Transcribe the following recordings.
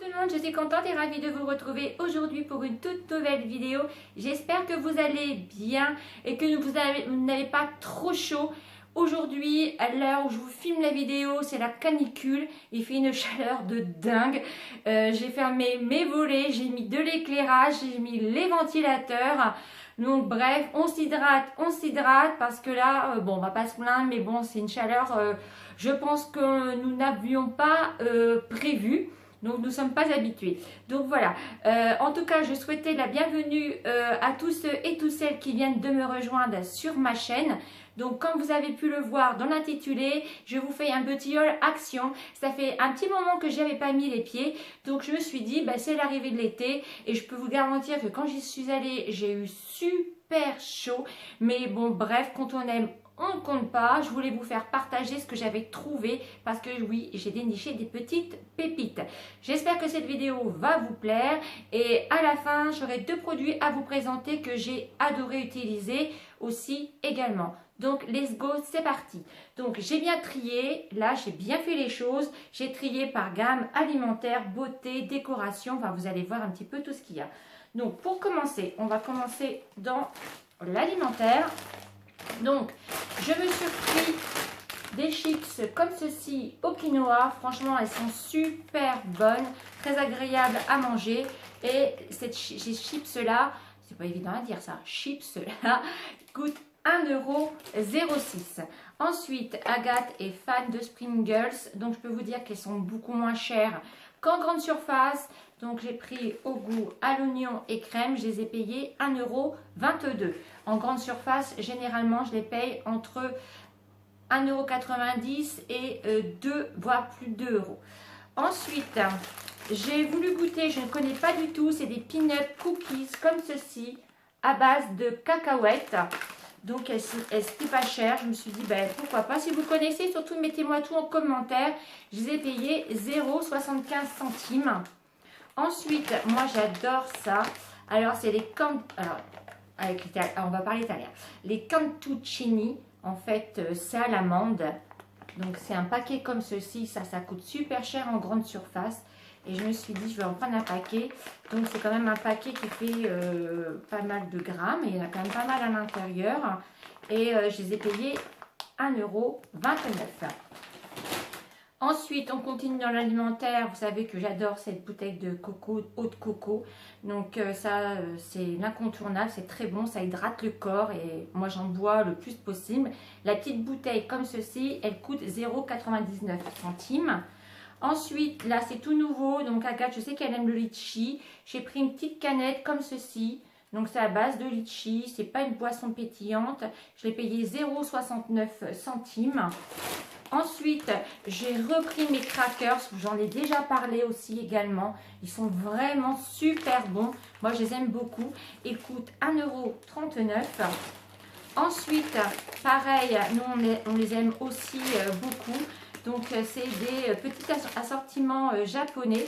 tout le monde, je suis contente et ravie de vous retrouver aujourd'hui pour une toute nouvelle vidéo. J'espère que vous allez bien et que vous n'avez pas trop chaud. Aujourd'hui, à l'heure où je vous filme la vidéo, c'est la canicule. Il fait une chaleur de dingue. J'ai fermé mes volets, j'ai mis de l'éclairage, j'ai mis les ventilateurs. Donc bref, on s'hydrate parce que là, bon, on va pas se plaindre, mais bon, c'est une chaleur, je pense que nous n'avions pas prévu. Donc nous ne sommes pas habitués. Donc voilà, en tout cas je souhaitais la bienvenue à tous ceux et toutes celles qui viennent de me rejoindre sur ma chaîne. Donc comme vous avez pu le voir dans l'intitulé, je vous fais un petit haul action. Ça fait un petit moment que j'y avais pas mis les pieds. Donc je me suis dit, bah, c'est l'arrivée de l'été. Et je peux vous garantir que quand j'y suis allée, j'ai eu super chaud. Mais bon bref, quand on aime, on ne compte pas. Je voulais vous faire partager ce que j'avais trouvé parce que oui, j'ai déniché des petites pépites. J'espère que cette vidéo va vous plaire et à la fin, j'aurai deux produits à vous présenter que j'ai adoré utiliser aussi également. Donc, let's go, c'est parti. Donc, j'ai bien trié. Là, j'ai bien fait les choses. J'ai trié par gamme alimentaire, beauté, décoration. Enfin, vous allez voir un petit peu tout ce qu'il y a. Donc, pour commencer, on va commencer dans l'alimentaire. Donc, je me suis pris des chips comme ceci au quinoa. Franchement, elles sont super bonnes, très agréables à manger. Et ces chips-là, c'est pas évident à dire ça, chips-là coûtent 1,06 €. Ensuite, Agathe est fan de Pringles, donc je peux vous dire qu'elles sont beaucoup moins chères qu'en grande surface. Donc j'ai pris au goût à l'oignon et crème, je les ai payés 1,22 €. En grande surface, généralement, je les paye entre 1,90 € et 2, voire plus de 2 €. Ensuite, j'ai voulu goûter, je ne connais pas du tout, c'est des peanut cookies comme ceci, à base de cacahuètes. Donc, elles n'étaient pas chères. Je me suis dit, ben, pourquoi pas. Si vous connaissez, surtout mettez-moi tout en commentaire. Je les ai payés 0,75 centimes. Ensuite, moi, j'adore ça. Alors, c'est les on va parler italien. Les cantuccini, en fait, c'est à l'amande. Donc, c'est un paquet comme ceci. Ça coûte super cher en grande surface. Et je me suis dit, je vais en prendre un paquet. Donc, c'est quand même un paquet qui fait pas mal de grammes. Et il y en a quand même pas mal à l'intérieur. Et je les ai payés 1,29 €. Ensuite, on continue dans l'alimentaire. Vous savez que j'adore cette bouteille de coco, eau de coco. Donc, ça, c'est l'incontournable. C'est très bon. Ça hydrate le corps. Et moi, j'en bois le plus possible. La petite bouteille comme ceci, elle coûte 0,99 centimes. Ensuite, là, c'est tout nouveau. Donc, Agathe, je sais qu'elle aime le litchi. J'ai pris une petite canette comme ceci. Donc, c'est à base de litchi. C'est pas une boisson pétillante. Je l'ai payé 0,69 centimes. Ensuite, j'ai repris mes crackers. J'en ai déjà parlé aussi également. Ils sont vraiment super bons. Moi, je les aime beaucoup. Ils coûtent 1,39 €. Ensuite, pareil, nous, on les aime aussi beaucoup. Donc, c'est des petits assortiments japonais,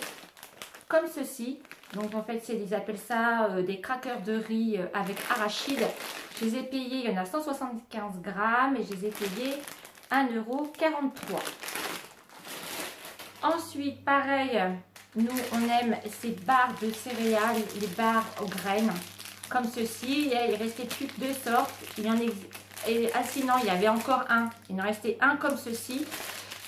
comme ceci. Donc, en fait, ils appellent ça des crackers de riz avec arachide. Je les ai payés, il y en a 175 grammes et je les ai payés 1,43 €. Ensuite, pareil, nous, on aime ces barres de céréales, les barres aux graines, comme ceci. Il restait plus que deux sortes. Il y en a, sinon, il y avait encore un. Il en restait un comme ceci.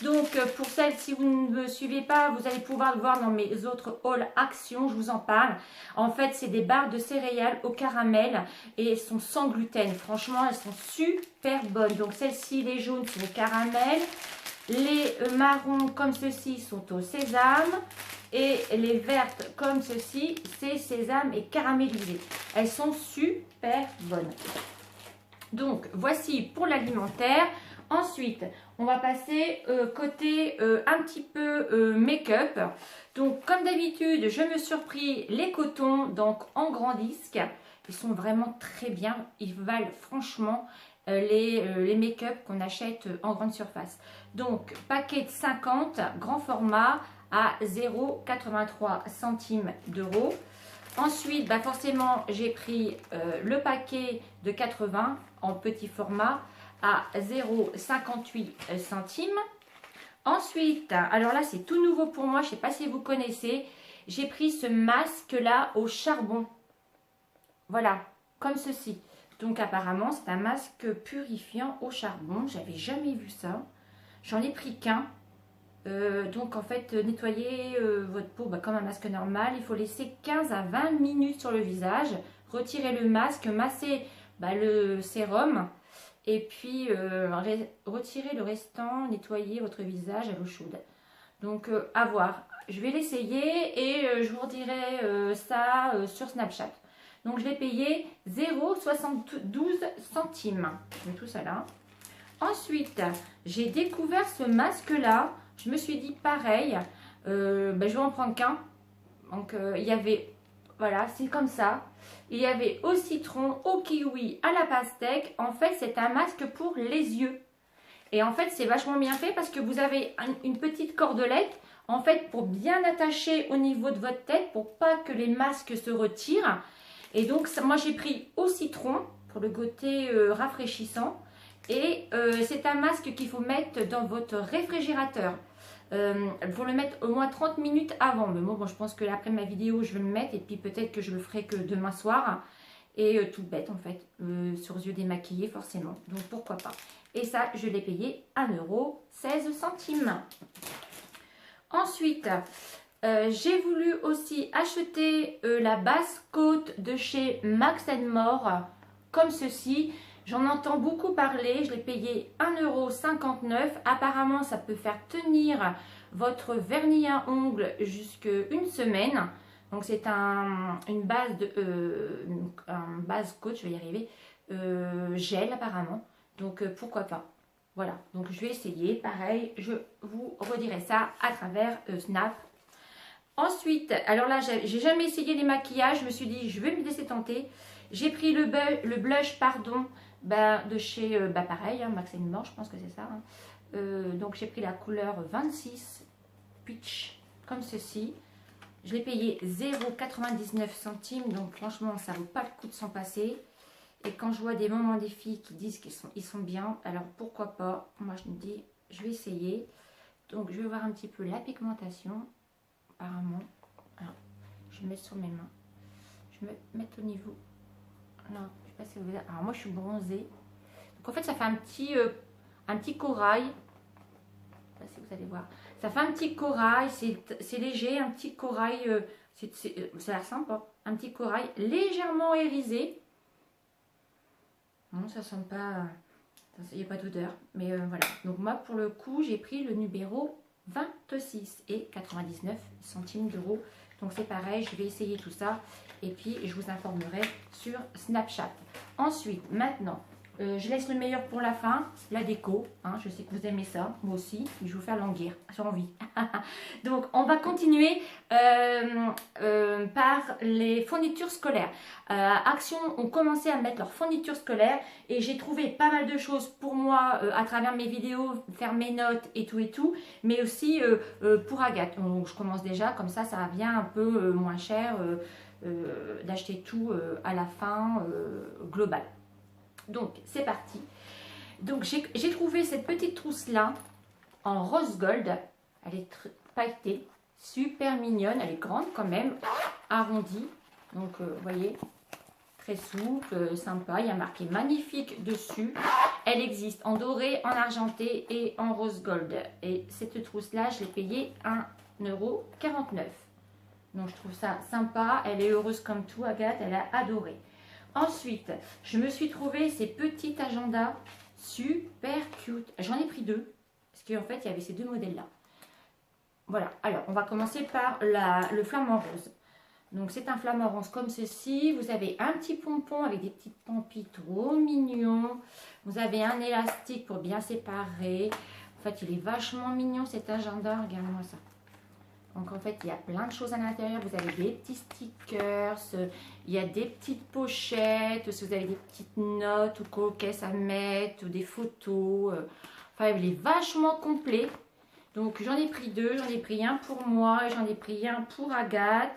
Donc, pour celles, si vous ne me suivez pas, vous allez pouvoir le voir dans mes autres hauls actions, je vous en parle. En fait, c'est des barres de céréales au caramel et elles sont sans gluten. Franchement, elles sont super bonnes. Donc, celles-ci, les jaunes, c'est au caramel. Les marrons, comme ceci, sont au sésame. Et les vertes, comme ceci, c'est sésame et caramélisé. Elles sont super bonnes. Donc, voici pour l'alimentaire. Ensuite, on va passer côté un petit peu make-up. Donc, comme d'habitude, je me suis pris les cotons donc en grand disque. Ils sont vraiment très bien. Ils valent franchement les make-up qu'on achète en grande surface. Donc, paquet de 50, grand format à 0,83 centimes d'euros. Ensuite, bah forcément, j'ai pris le paquet de 80 en petit format à 0,58 centimes. Ensuite, alors là, c'est tout nouveau pour moi. Je ne sais pas si vous connaissez. j'ai pris ce masque là au charbon. Voilà, comme ceci. Donc apparemment c'est un masque purifiant au charbon. J'avais jamais vu ça. J'en ai pris qu'un. Donc en fait nettoyer votre peau comme un masque normal. Il faut laisser 15 à 20 minutes sur le visage. Retirer le masque, masser le sérum. Et puis retirer le restant, nettoyer votre visage à l'eau chaude. Donc à voir. Je vais l'essayer et je vous redirai ça sur Snapchat. Donc je l'ai payé 0,72 centimes. Je mets tout ça là. Ensuite, j'ai découvert ce masque là. Je me suis dit pareil, je vais en prendre qu'un. Donc il y avait, voilà, c'est comme ça. Il y avait au citron, au kiwi, à la pastèque. En fait, c'est un masque pour les yeux. Et en fait, c'est vachement bien fait parce que vous avez une petite cordelette. En fait, pour bien attacher au niveau de votre tête, pour pas que les masques se retirent. Et donc, moi, j'ai pris au citron pour le côté rafraîchissant. Et c'est un masque qu'il faut mettre dans votre réfrigérateur. Il faut le mettre au moins 30 minutes avant. Mais bon, je pense que après ma vidéo, je vais le mettre. Et puis peut-être que je le ferai que demain soir. Et tout bête en fait. Sur les yeux démaquillés forcément. Donc pourquoi pas. Et ça, je l'ai payé 1,16 €. Ensuite, j'ai voulu aussi acheter la base côte de chez Max More. Comme ceci. J'en entends beaucoup parler, je l'ai payé 1,59 €. Apparemment, ça peut faire tenir votre vernis à ongles jusqu'à une semaine. Donc, c'est une base coat, je vais y arriver, gel apparemment. Donc, pourquoi pas. Voilà, donc je vais essayer. Pareil, je vous redirai ça à travers Snap. Ensuite, alors là, j'ai jamais essayé les maquillages. Je me suis dit, je vais me laisser tenter. J'ai pris le blush, pardon, de chez, pareil, Max More, je pense que c'est ça. Donc, j'ai pris la couleur 26 Peach, comme ceci. Je l'ai payé 0,99 centimes. Donc, franchement, ça vaut pas le coup de s'en passer. Et quand je vois des mamans des filles qui disent qu'ils sont bien, alors pourquoi pas. Moi, je me dis, je vais essayer. Donc, je vais voir un petit peu la pigmentation. Apparemment, alors, je vais mettre sur mes mains. Je vais mettre au niveau. Non, je sais pas si vous voyez. Alors, moi, je suis bronzée. Donc, en fait, ça fait un petit corail. Je sais pas si vous allez voir. Ça fait un petit corail. C'est léger, un petit corail. Ça a l'air sympa. Un petit corail légèrement irisé. Non, ça sent pas. Il n'y a pas d'odeur. Mais voilà. Donc, moi, pour le coup, j'ai pris le numéro 26 et 99 centimes d'euros. Donc c'est pareil, je vais essayer tout ça et puis je vous informerai sur Snapchat. Ensuite, maintenant, je laisse le meilleur pour la fin, la déco. Je sais que vous aimez ça, moi aussi. Je vais vous faire languir, j'ai envie. Donc on va continuer par les fournitures scolaires. Action ont commencé à mettre leurs fournitures scolaires et j'ai trouvé pas mal de choses pour moi à travers mes vidéos, faire mes notes et tout, mais aussi pour Agathe. Donc je commence déjà, comme ça vient un peu moins cher d'acheter tout à la fin global. Donc c'est parti. Donc j'ai trouvé cette petite trousse là en rose gold. Elle est pailletée, super mignonne. Elle est grande quand même, arrondie. Donc vous voyez, très souple, sympa. Il y a marqué magnifique dessus. Elle existe en doré, en argenté et en rose gold. Et cette trousse là, je l'ai payée 1,49 €. Donc je trouve ça sympa. Elle est heureuse comme tout, Agathe. Elle a adoré. Ensuite, je me suis trouvé ces petits agendas super cute. J'en ai pris deux, parce qu'en fait, il y avait ces deux modèles-là. Voilà, alors, on va commencer par le flamant rose. Donc, c'est un flamant rose comme ceci. Vous avez un petit pompon avec des petites pampilles trop mignons. Vous avez un élastique pour bien séparer. En fait, il est vachement mignon cet agenda. Regardez-moi ça. Donc en fait, il y a plein de choses à l'intérieur. Vous avez des petits stickers, il y a des petites pochettes, si vous avez des petites notes ou coquesses à mettre, ou des photos. Enfin, il est vachement complet. Donc j'en ai pris deux, j'en ai pris un pour moi et j'en ai pris un pour Agathe.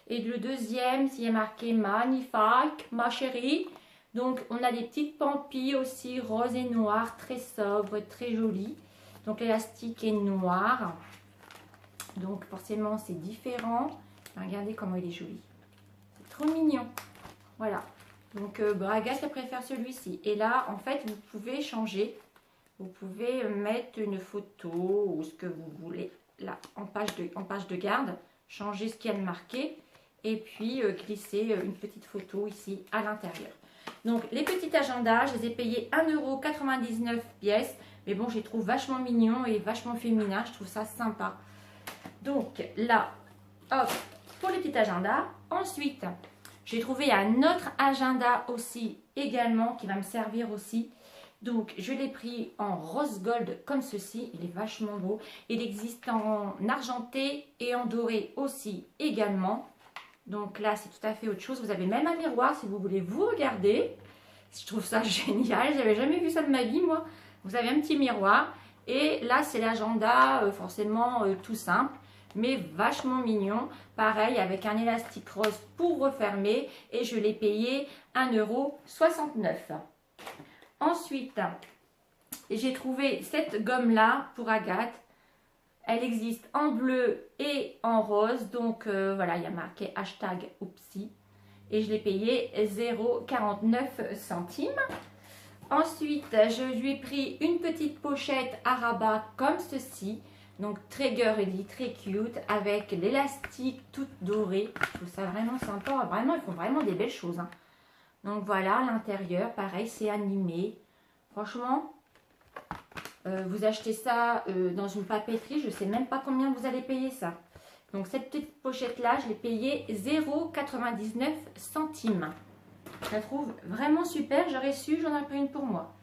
Et le deuxième, il y a marqué magnifique, ma chérie. Donc on a des petites pampilles aussi, rose et noir, très sobre, très jolies. Donc l'élastique est noir. Donc forcément c'est différent. Regardez comment il est joli. C'est trop mignon. Voilà. Donc, Agathe, elle préfère celui-ci. Et là, en fait, vous pouvez changer. Vous pouvez mettre une photo ou ce que vous voulez. Là, en page de garde. Changer ce qu'il y a de marqué. Et puis, glisser une petite photo ici à l'intérieur. Donc, les petits agendas, je les ai payés 1,99 € pièce. Mais bon, je les trouve vachement mignons et vachement féminins. Je trouve ça sympa. Donc, là, hop, pour les petits agendas. Ensuite, j'ai trouvé un autre agenda aussi, également, qui va me servir aussi. Donc, je l'ai pris en rose gold comme ceci. Il est vachement beau. Il existe en argenté et en doré aussi, également. Donc là, c'est tout à fait autre chose. Vous avez même un miroir si vous voulez vous regarder. Je trouve ça génial. J'avais jamais vu ça de ma vie, moi. Vous avez un petit miroir. Et là, c'est l'agenda, forcément tout simple, mais vachement mignon. Pareil, avec un élastique rose pour refermer. Et je l'ai payé 1,69 €. Ensuite, j'ai trouvé cette gomme-là pour Agathe. Elle existe en bleu et en rose. Donc, voilà, il y a marqué hashtag Oupsi. Et je l'ai payé 0,49 €. Ensuite, je lui ai pris une petite pochette à rabat comme ceci. Donc, très girly, très cute. Avec l'élastique toute dorée. Je trouve ça vraiment sympa. Vraiment, ils font vraiment des belles choses. Hein. Donc, voilà, à l'intérieur, pareil, c'est animé. Franchement... vous achetez ça dans une papeterie, je ne sais même pas combien vous allez payer ça. Donc cette petite pochette là, je l'ai payée 0,99 €. Je la trouve vraiment super, j'aurais su, j'en ai pris une pour moi.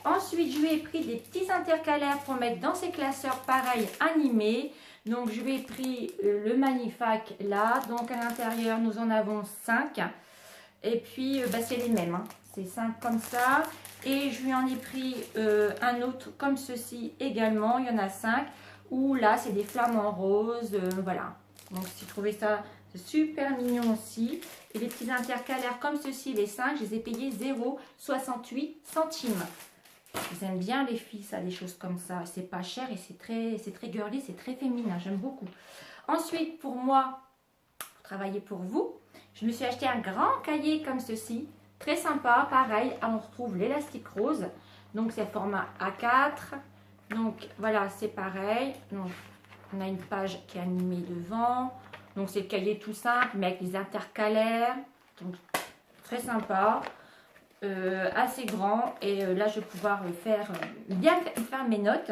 Ensuite, je lui ai pris des petits intercalaires pour mettre dans ces classeurs pareil animés. Donc je lui ai pris le Magnifac là, donc à l'intérieur nous en avons 5. Et puis c'est les mêmes, hein. C'est 5 comme ça. Et je lui en ai pris un autre comme ceci également. Il y en a 5. Où là, c'est des flamants roses. Voilà. Donc, j'ai trouvé ça super mignon aussi. Et les petits intercalaires comme ceci, les 5, je les ai payés 0,68 €. J'aime bien les filles, ça, des choses comme ça. C'est pas cher et c'est très girly, c'est très féminin. J'aime beaucoup. Ensuite, pour moi, pour travailler pour vous, je me suis acheté un grand cahier comme ceci. Très sympa, pareil, on retrouve l'élastique rose, donc c'est format A4, donc voilà, c'est pareil, donc on a une page qui est animée devant, donc c'est le cahier tout simple, mais avec les intercalaires, donc très sympa, assez grand, et là je vais pouvoir bien faire mes notes,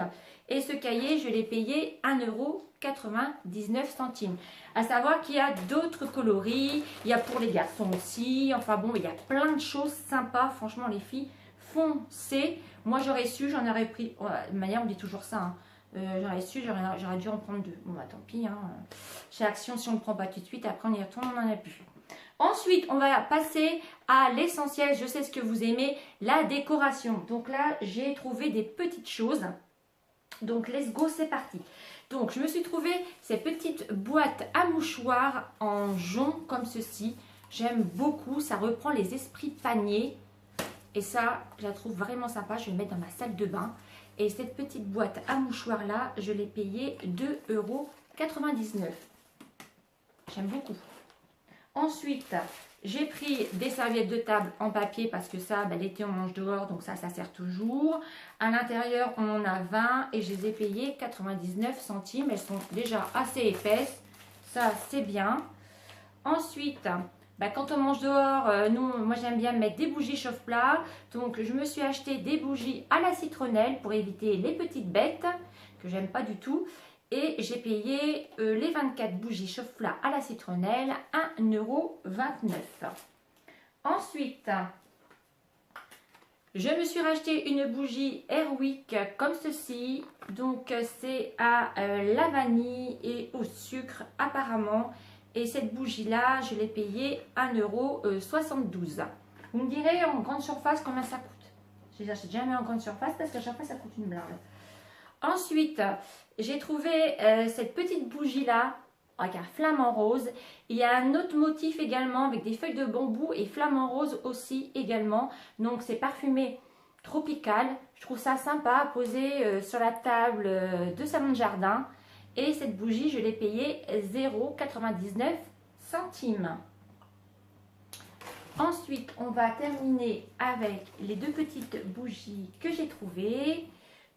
et ce cahier, je l'ai payé 1,99 €. À savoir qu'il y a d'autres coloris, il y a pour les garçons aussi, enfin bon, il y a plein de choses sympas. Franchement, les filles, foncez. Moi, j'aurais su, j'en aurais pris, de manière, on dit toujours ça, hein. J'aurais su, j'aurais dû en prendre 2. Bon, bah tant pis, hein. Chez Action, si on ne le prend pas tout de suite, après on y retourne, on n'en a plus. Ensuite, on va passer à l'essentiel, je sais ce que vous aimez, la décoration. Donc là, j'ai trouvé des petites choses. Donc, let's go, c'est parti. Donc, je me suis trouvé ces petites boîtes à mouchoirs en jonc comme ceci. J'aime beaucoup, ça reprend les esprits paniers. Et ça, je la trouve vraiment sympa. Je vais le mettre dans ma salle de bain. Et cette petite boîte à mouchoirs là, je l'ai payée 2,99 €. J'aime beaucoup. Ensuite, j'ai pris des serviettes de table en papier parce que ça, l'été on mange dehors, donc ça sert toujours. À l'intérieur, on en a 20 et je les ai payées 99 centimes. Elles sont déjà assez épaisses, ça c'est bien. Ensuite, quand on mange dehors, moi j'aime bien mettre des bougies chauffe-plat. Donc je me suis acheté des bougies à la citronnelle pour éviter les petites bêtes que j'aime pas du tout. Et j'ai payé les 24 bougies chauffe-plat à la citronnelle 1,29 €. Ensuite, je me suis racheté une bougie Airwick comme ceci. Donc c'est à la vanille et au sucre apparemment. Et cette bougie-là, je l'ai payée 1,72 €. Vous me direz en grande surface combien ça coûte. Je les achète jamais en grande surface parce qu'à chaque fois ça coûte une blinde. Ensuite, j'ai trouvé cette petite bougie-là avec un flamant rose. Il y a un autre motif également avec des feuilles de bambou et flamant rose aussi également. Donc, c'est parfumé tropical. Je trouve ça sympa à poser sur la table de salon de jardin. Et cette bougie, je l'ai payée 0,99 centimes. Ensuite, on va terminer avec les deux petites bougies que j'ai trouvées.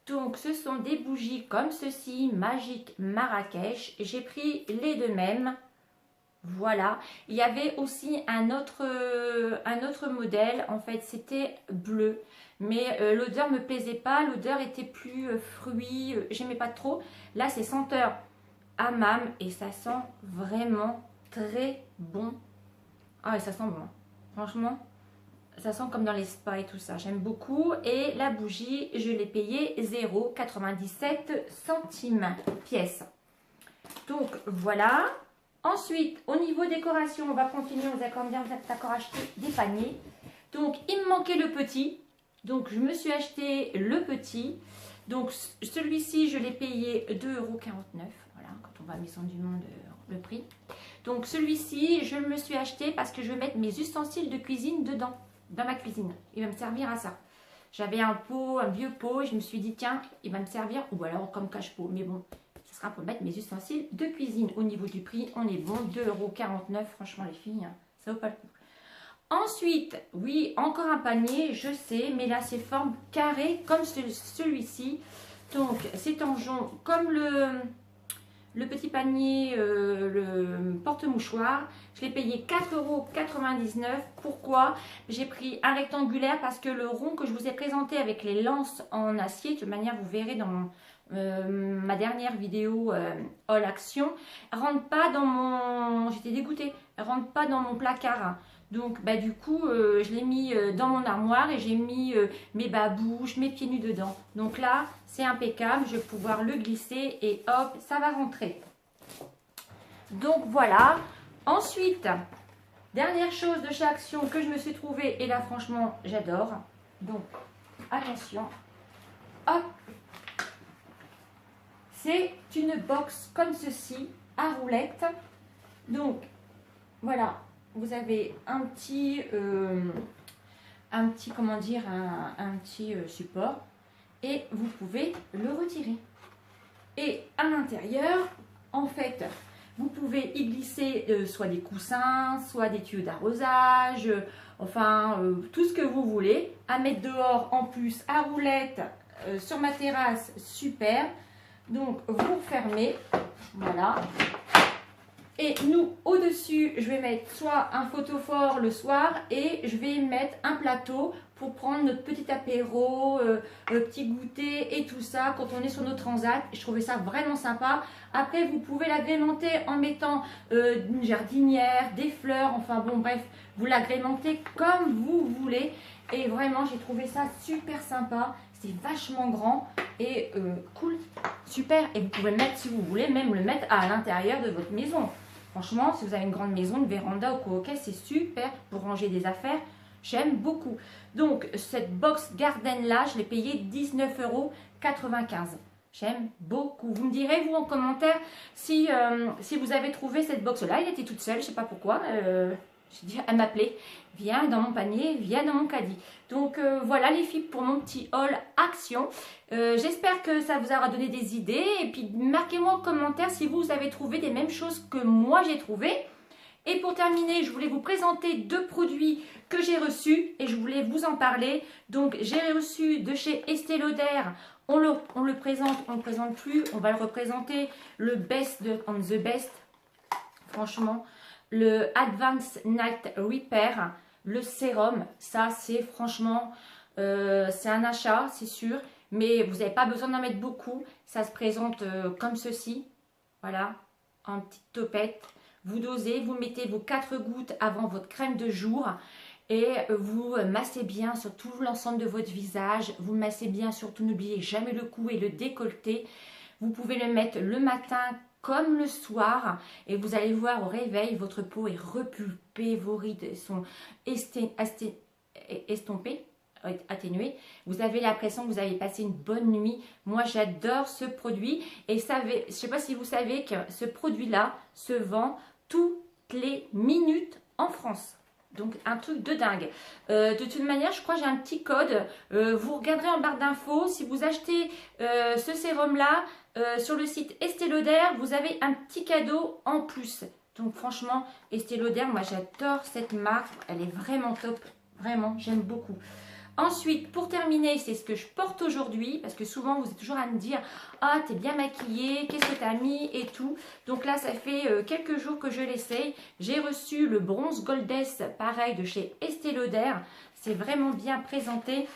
Donc, ce sont des bougies comme ceci, Magique Marrakech. J'ai pris les deux mêmes. Voilà. Il y avait aussi un autre modèle. En fait, c'était bleu. Mais l'odeur ne me plaisait pas. L'odeur était plus fruit. J'aimais pas trop. Là, c'est senteur hammam. Et ça sent vraiment très bon. Ah, et ça sent bon. Franchement, ça sent comme dans les spas et tout ça. J'aime beaucoup. Et la bougie, je l'ai payée 0,97 centimes pièce. Donc, voilà. Ensuite, au niveau décoration, on va continuer. Vous avez d'accord acheté des paniers. Donc, il me manquait le petit. Donc, je me suis acheté le petit. Donc, celui-ci, je l'ai payé 2,49 €. Voilà, quand on va à Maison du Monde, le prix. Donc, celui-ci, je me suis acheté parce que je vais mettre mes ustensiles de cuisine dedans, dans ma cuisine. Il va me servir à ça. J'avais un pot, un vieux pot, et je me suis dit, tiens, il va me servir, ou alors comme cache-pot. Mais bon, ce sera pour mettre mes ustensiles de cuisine. Au niveau du prix, on est bon, 2,49 €. Franchement, les filles, hein, ça vaut pas le coup. Ensuite, oui, encore un panier, je sais, mais là, c'est forme carrée comme celui-ci. Donc, c'est en jonc comme le petit panier, le porte-mouchoir. Je l'ai payé 4,99 €. Pourquoi? J'ai pris un rectangulaire parce que le rond que je vous ai présenté avec les lances en acier, de toute manière, vous verrez dans ma dernière vidéo All Action, rentre pas dans mon... J'étais dégoûtée. Rentre pas dans mon placard. Donc, bah, du coup, je l'ai mis dans mon armoire et j'ai mis mes babouches, mes pieds nus dedans. Donc là, c'est impeccable. Je vais pouvoir le glisser et hop, ça va rentrer. Donc, voilà. Ensuite, dernière chose de chez Action que je me suis trouvée. Et là, franchement, j'adore. Donc, attention. Hop. C'est une box comme ceci, à roulettes. Donc, voilà. Vous avez un petit comment dire, un petit support et vous pouvez le retirer. Et à l'intérieur, en fait, vous pouvez y glisser soit des coussins, soit des tuyaux d'arrosage, enfin tout ce que vous voulez. À mettre dehors en plus à roulettes sur ma terrasse, super. Donc vous fermez, voilà. Et nous, au-dessus, je vais mettre soit un photophore le soir et je vais mettre un plateau pour prendre notre petit apéro, petit goûter et tout ça quand on est sur nos transats. Je trouvais ça vraiment sympa. Après, vous pouvez l'agrémenter en mettant une jardinière, des fleurs, enfin bon, bref, vous l'agrémentez comme vous voulez. Et vraiment, j'ai trouvé ça super sympa. C'est vachement grand et cool, super. Et vous pouvez le mettre, si vous voulez, même le mettre à l'intérieur de votre maison. Franchement, si vous avez une grande maison, une véranda ou quoi, ok, c'est super pour ranger des affaires. J'aime beaucoup. Donc, cette box Garden là, je l'ai payée 19,95 €. J'aime beaucoup. Vous me direz, vous, en commentaire, si vous avez trouvé cette box là. Elle était toute seule, je ne sais pas pourquoi. J'ai dit, elle m'appelait. Viens dans mon panier, viens dans mon caddie. Donc voilà les filles pour mon petit haul Action. J'espère que ça vous aura donné des idées. Et puis marquez-moi en commentaire si vous avez trouvé des mêmes choses que moi j'ai trouvé. Et pour terminer, je voulais vous présenter deux produits que j'ai reçus et je voulais vous en parler. Donc j'ai reçu de chez Estée Lauder. On le présente, on ne le présente plus. On va le représenter. Le Best on the Best. Franchement, le Advanced Night Repair. Le sérum, ça c'est franchement, c'est un achat, c'est sûr. Mais vous n'avez pas besoin d'en mettre beaucoup. Ça se présente comme ceci. Voilà, en petite topette. Vous dosez, vous mettez vos 4 gouttes avant votre crème de jour. Et vous massez bien sur tout l'ensemble de votre visage. Vous massez bien, surtout n'oubliez jamais le cou et le décolleté. Vous pouvez le mettre le matin comme le soir et vous allez voir au réveil, votre peau est repulpée, vos rides sont estompées, atténuées. Vous avez l'impression que vous avez passé une bonne nuit. Moi, j'adore ce produit et je ne sais pas si vous savez que ce produit-là se vend toutes les minutes en France. Donc, un truc de dingue. De toute manière, je crois que j'ai un petit code. Vous regarderez en barre d'infos. Si vous achetez ce sérum-là sur le site Estée Lauder, vous avez un petit cadeau en plus. Donc franchement, Estée Lauder, moi j'adore cette marque. Elle est vraiment top. Vraiment, j'aime beaucoup. Ensuite, pour terminer, c'est ce que je porte aujourd'hui. Parce que souvent, vous êtes toujours à me dire « Ah, t'es bien maquillée, qu'est-ce que t'as mis ?» et tout. Donc là, ça fait quelques jours que je l'essaye. J'ai reçu le bronze Goldess, pareil, de chez Estée Lauder. C'est vraiment bien présenté.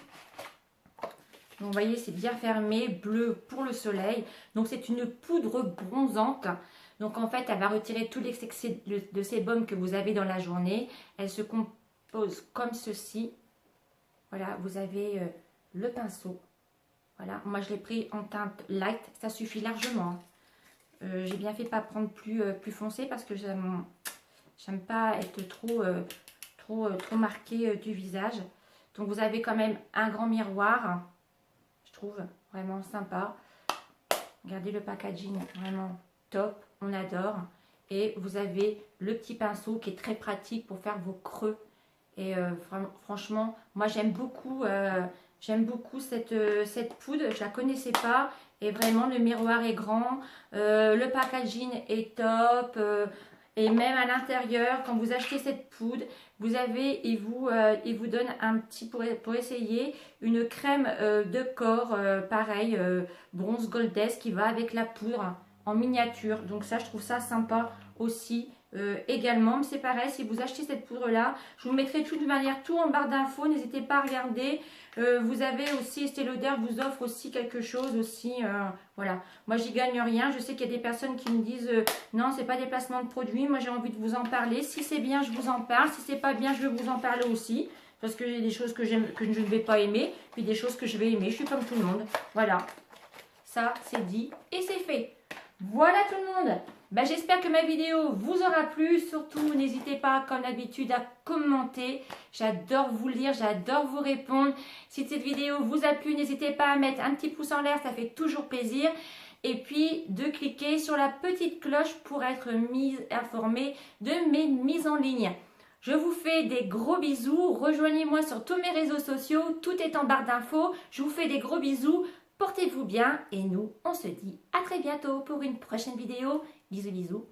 Donc, vous voyez, c'est bien fermé, bleu pour le soleil. Donc, c'est une poudre bronzante. Donc, en fait, elle va retirer tout l'excès de sébum que vous avez dans la journée. Elle se compose comme ceci. Voilà, vous avez le pinceau. Voilà, moi, je l'ai pris en teinte light. Ça suffit largement. J'ai bien fait pas prendre plus foncé parce que j'aime pas être trop marqué du visage. Donc, vous avez quand même un grand miroir. Je trouve vraiment sympa. Regardez le packaging, vraiment top, on adore. Et vous avez le petit pinceau qui est très pratique pour faire vos creux. Et franchement, moi j'aime beaucoup cette poudre, je la connaissais pas. Et vraiment le miroir est grand, le packaging est top. Et même à l'intérieur, quand vous achetez cette poudre, vous avez, il vous donne un petit, pour essayer, une crème de corps, pareil, bronze Goldess qui va avec la poudre en miniature. Donc ça, je trouve ça sympa aussi. Également, mais c'est pareil, si vous achetez cette poudre là, je vous mettrai de toute manière tout en barre d'infos, n'hésitez pas à regarder. Vous avez aussi, Estée Lauder vous offre aussi quelque chose aussi, voilà, moi j'y gagne rien. Je sais qu'il y a des personnes qui me disent non, c'est pas des placements de produits, moi j'ai envie de vous en parler. Si c'est bien, je vous en parle, si c'est pas bien, je vais vous en parler aussi, parce que j'ai des choses que j'aime, que je ne vais pas aimer, puis des choses que je vais aimer. Je suis comme tout le monde, voilà, ça c'est dit et c'est fait. Voilà tout le monde. Ben, j'espère que ma vidéo vous aura plu. Surtout, n'hésitez pas, comme d'habitude, à commenter. J'adore vous lire, j'adore vous répondre. Si cette vidéo vous a plu, n'hésitez pas à mettre un petit pouce en l'air, ça fait toujours plaisir. Et puis, de cliquer sur la petite cloche pour être informé de mes mises en ligne. Je vous fais des gros bisous. Rejoignez-moi sur tous mes réseaux sociaux. Tout est en barre d'infos. Je vous fais des gros bisous. Portez-vous bien et nous, on se dit à très bientôt pour une prochaine vidéo. Bisous, bisous.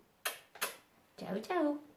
Ciao, ciao.